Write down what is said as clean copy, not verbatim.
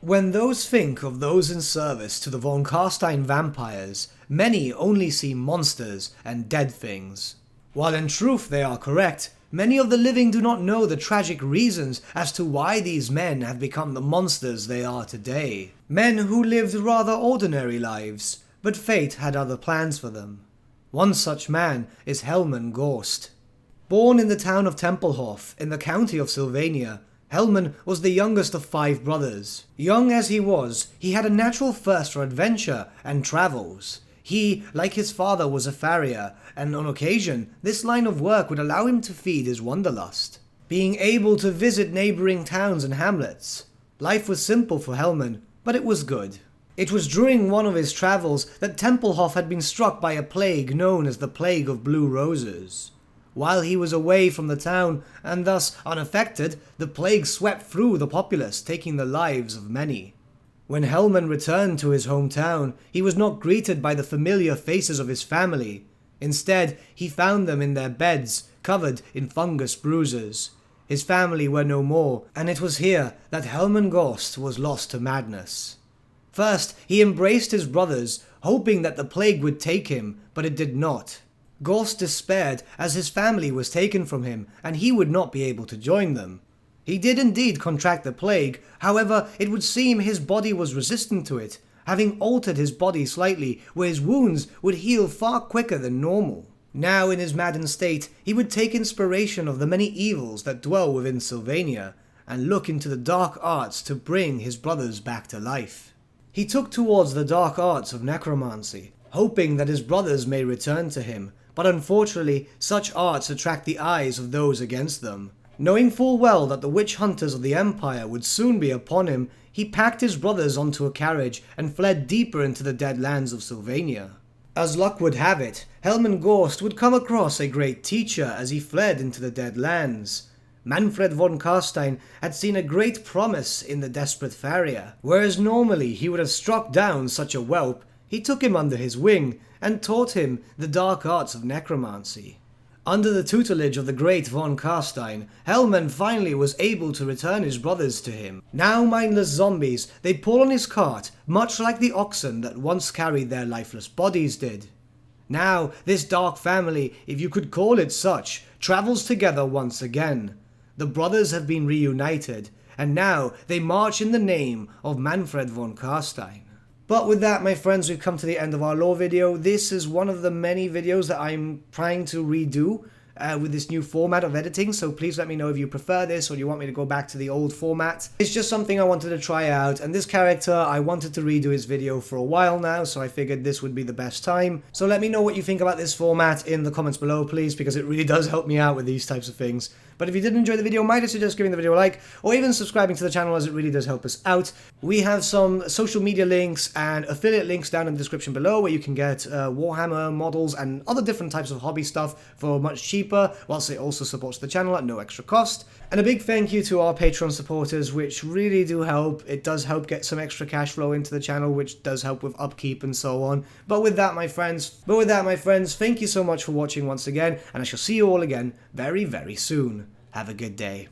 When those think of those in service to the von Carstein vampires, many only see monsters and dead things. While in truth they are correct, many of the living do not know the tragic reasons as to why these men have become the monsters they are today. Men who lived rather ordinary lives, but fate had other plans for them. One such man is Helman Gorst. Born in the town of Tempelhof in the county of Sylvania, Helman was the youngest of 5 brothers. Young as he was, he had a natural thirst for adventure and travels. He, like his father, was a farrier, and on occasion, this line of work would allow him to feed his wanderlust, being able to visit neighbouring towns and hamlets. Life was simple for Helman, but it was good. It was during one of his travels that Tempelhof had been struck by a plague known as the Plague of Blue Roses. While he was away from the town, and thus unaffected, the plague swept through the populace, taking the lives of many. When Helman returned to his hometown, he was not greeted by the familiar faces of his family. Instead, he found them in their beds, covered in fungus bruises. His family were no more, and it was here that Helman Gorst was lost to madness. First, he embraced his brothers, hoping that the plague would take him, but it did not. Gorst despaired as his family was taken from him, and he would not be able to join them. He did indeed contract the plague, however, it would seem his body was resistant to it, having altered his body slightly where his wounds would heal far quicker than normal. Now in his maddened state, he would take inspiration of the many evils that dwell within Sylvania, and look into the dark arts to bring his brothers back to life. He took towards the dark arts of necromancy, hoping that his brothers may return to him, but unfortunately such arts attract the eyes of those against them. Knowing full well that the witch hunters of the Empire would soon be upon him, he packed his brothers onto a carriage and fled deeper into the dead lands of Sylvania. As luck would have it, Helman Gorst would come across a great teacher as he fled into the dead lands. Manfred von Carstein had seen a great promise in the desperate farrier. Whereas normally he would have struck down such a whelp, he took him under his wing and taught him the dark arts of necromancy. Under the tutelage of the great von Carstein, Helman finally was able to return his brothers to him. Now mindless zombies, they pull on his cart, much like the oxen that once carried their lifeless bodies did. Now this dark family, if you could call it such, travels together once again. The brothers have been reunited, and now they march in the name of Manfred von Carstein. But with that, my friends, we've come to the end of our lore video. This is one of the many videos that I'm trying to redo with this new format of editing, so please let me know if you prefer this or you want me to go back to the old format. It's just something I wanted to try out, and this character, I wanted to redo his video for a while now, so I figured this would be the best time. So let me know what you think about this format in the comments below, please, because it really does help me out with these types of things. But if you did enjoy the video, might I suggest giving the video a like, or even subscribing to the channel, as it really does help us out. We have some social media links and affiliate links down in the description below where you can get Warhammer models and other different types of hobby stuff for much cheaper, whilst it also supports the channel at no extra cost. And a big thank you to our Patreon supporters, which really do help. It does help get some extra cash flow into the channel, which does help with upkeep and so on. But with that, my friends, thank you so much for watching once again, and I shall see you all again very, very soon. Have a good day.